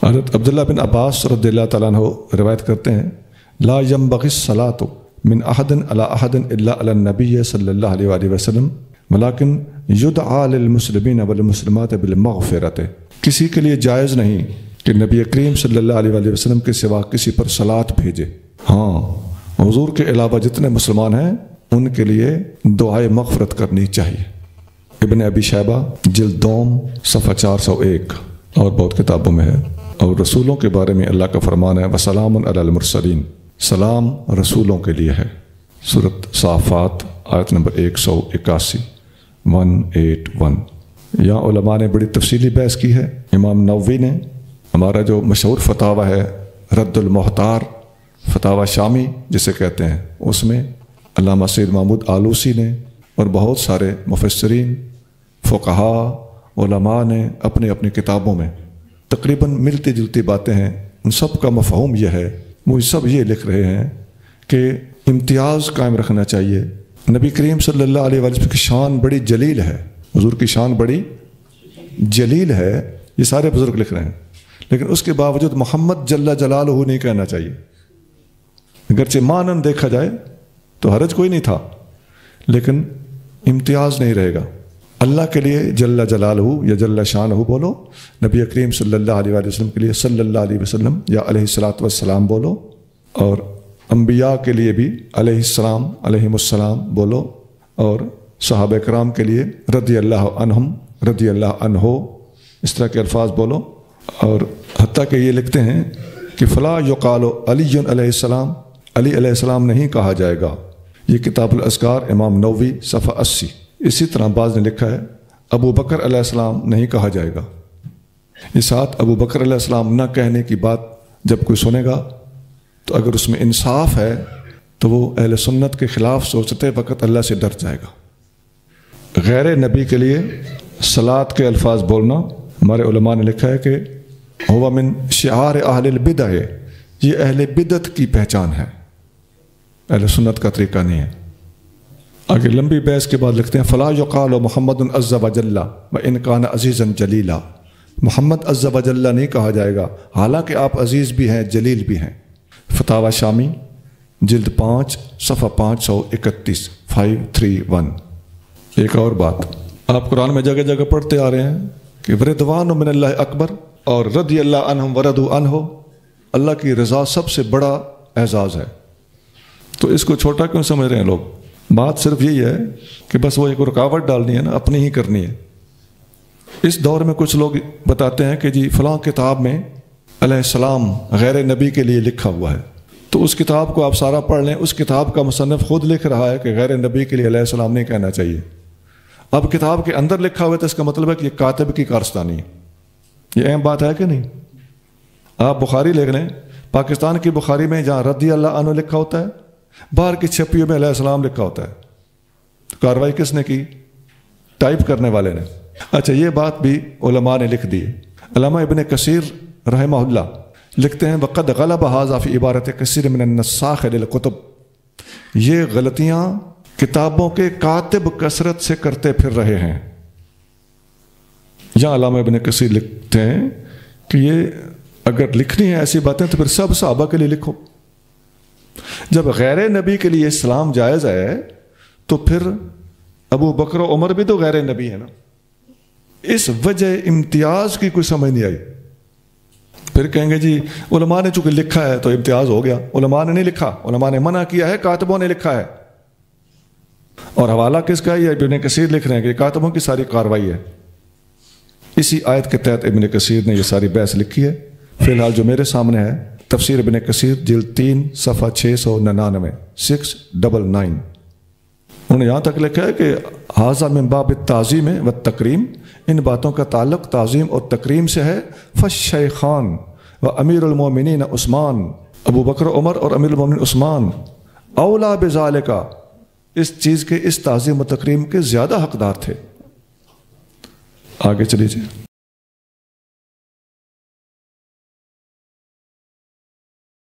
حضرت عبداللہ بن عباس رضی اللہ تعالیٰ عنہ روایت کرتے ہیں لا ينبغي الصلاة من احد علی احد الا علی النبی صلی اللہ علیہ وآلہ وسلم ولكن يدعى للمسلمین والمسلمات بالمغفرۃ، کسی کے لیے جائز نہیں کہ نبی کریم صلی اللہ علیہ وآلہ وسلم کے سوا کسی پر صلاۃ بھیجے، ہاں حضور کے علاوہ جتنے مسلمان ہیں ان کے لیے دعائے مغفرت کرنی چاہیے۔ ابن ابی شیبہ جلد دوم صفحہ 401 اور بہت کتابوں میں ہے۔ اور رسولوں کے بارے میں اللہ کا فرمان ہے وسلام علی المرسلین، سلام رسولوں کے لیے ہے۔ سورۃ صافات آیت نمبر 181 181۔ یہاں علماء نے بڑی تفصیلی بحث کی ہے۔ امام نووی نے ہمارا جو مشہور فتاوی ہے رد المحتار فتاوی شامی جسے کہتے ہیں، اس میں علامہ سید محمود آلوسی نے اور بہت سارے مفسرین فقہاء علماء نے اپنی اپنی کتابوں میں تقریباً ملتی جلتی باتیں ہیں، ان سب کا مفہوم یہ ہے، وہ سب یہ لکھ رہے ہیں کہ امتیاز قائم رکھنا چاہیے۔ نبی کریم صلی اللہ علیہ وسلم کی شان بڑی جلیل ہے، حضور کی شان بڑی جلیل ہے، یہ سارے بزرگ لکھ رہے ہیں، لیکن اس کے باوجود محمد جل جلالہ نہیں کہنا چاہیے۔ اگرچہ مانن دیکھا جائے تو حرج کوئی نہیں تھا، لیکن امتیاز نہیں رہے گا۔ اللہ کے لیے جل جلالہ یا جل شانہ بولو، نبی کریم صلی اللہ علیہ وآلہ وسلم کے لیے صلی اللہ علیہ وسلم یا علیہ الصلاۃ والسلام بولو، اور انبیاء کے لیے بھی علیہ السلام علیہم السلام بولو، اور صحابہ کرام کے لیے رضی اللہ عنہم رضی اللہ عنہ، اس طرح کے الفاظ بولو۔ اور حتیٰ کہ یہ لکھتے ہیں کہ فلا یقال علی علیہ السلام، علی علیہ السلام نہیں کہا جائے گا، یہ کتاب الاذکار امام نووی صفحہ 80۔ اسی طرح بعض نے لکھا ہے ابو بکر علیہ السلام نہیں کہا جائے گا۔ یہ ساتھ ابو بکر علیہ السلام نہ کہنے کی بات جب کوئی سنے گا تو اگر اس میں انصاف ہے تو وہ اہل سنت کے خلاف سوچتے وقت اللہ سے ڈر جائے گا۔ غیر نبی کے لیے صلاۃ کے الفاظ بولنا، ہمارے علماء نے لکھا ہے کہ ہوا من شعار اہل البدع، یہ اہل بدعت کی پہچان ہے، اہل سنت کا طریقہ نہیں ہے۔ آگے لمبی بحث کے بعد لکھتے ہیں فلا یقال محمد عز وجل وان کان عزیزا جلیلا، محمد عز وجل نہیں کہا جائے گا حالانکہ آپ عزیز بھی ہیں جلیل بھی ہیں۔ فتاوی شامی جلد 5 صفحہ 531 531۔ ایک اور بات، آپ قرآن میں جگہ جگہ پڑھتے آ رہے ہیں کہ رضوان من اللہ اکبر اور رضی اللہ عنہم ورضوا عنہ، اللہ کی رضا سب سے بڑا اعزاز ہے، تو اس کو چھوٹا کیوں سمجھ رہے ہیں لوگ؟ بات صرف یہی ہے کہ بس وہ ایک رکاوٹ ڈالنی ہے نا، اپنی ہی کرنی ہے۔ اس دور میں کچھ لوگ بتاتے ہیں کہ جی فلاں کتاب میں علیہ السلام غیر نبی کے لیے لکھا ہوا ہے، تو اس کتاب کو آپ سارا پڑھ لیں، اس کتاب کا مصنف خود لکھ رہا ہے کہ غیر نبی کے لیے علیہ السلام نہیں کہنا چاہیے۔ اب کتاب کے اندر لکھا ہوا ہے تو اس کا مطلب ہے کہ یہ کاتب کی کارستانی ہے، یہ اہم بات ہے کہ نہیں؟ آپ بخاری لکھ لیں، پاکستان کی بخاری میں جہاں رضی اللہ عنہ لکھا ہوتا ہے، باہر کی چھپیوں میں علیہ السلام لکھا ہوتا ہے، تو کاروائی کس نے کی؟ ٹائپ کرنے والے نے۔ اچھا، یہ بات بھی علماء نے لکھ دی۔ علامہ ابن کثیر رحمہ اللہ لکھتے ہیں وقد غلب ھذا فی عبارت کثیر من النساخ للکتب، یہ غلطیاں کتابوں کے کاتب کثرت سے کرتے پھر رہے ہیں۔ یہاں علامہ ابن کثیر لکھتے ہیں کہ یہ اگر لکھنی ہے ایسی باتیں تو پھر سب صحابہ کے لیے لکھو۔ جب غیر نبی کے لیے اسلام جائز ہے تو پھر ابو بکر و عمر بھی تو غیر نبی ہے نا، اس وجہ امتیاز کی کوئی سمجھ نہیں آئی۔ پھر کہیں گے جی علماء نے چونکہ لکھا ہے تو امتیاز ہو گیا، علماء نے نہیں لکھا، علماء نے منع کیا ہے، کاتبوں نے لکھا ہے۔ اور حوالہ کس کا ہے؟ یہ ابن کثیر لکھ رہے ہیں کہ کاتبوں کی ساری کاروائی ہے۔ اسی آیت کے تحت ابن کثیر نے یہ ساری بحث لکھی ہے۔ فی الحال جو میرے سامنے ہے تفسیر ابن کثیر جلد 3 صفحہ 699 699، انہوں نے یہاں تک لکھا ہے کہ ھذا من باب التعظیم والتکریم، ان باتوں کا تعلق تعظیم اور تکریم سے ہے۔ فالشیخان و امیر المومنین عثمان، ابو بکر عمر اور امیر المومنین عثمان اولا بذالک، اس چیز کے، اس تعظیم و تکریم کے زیادہ حقدار تھے۔ آگے چلیے جی۔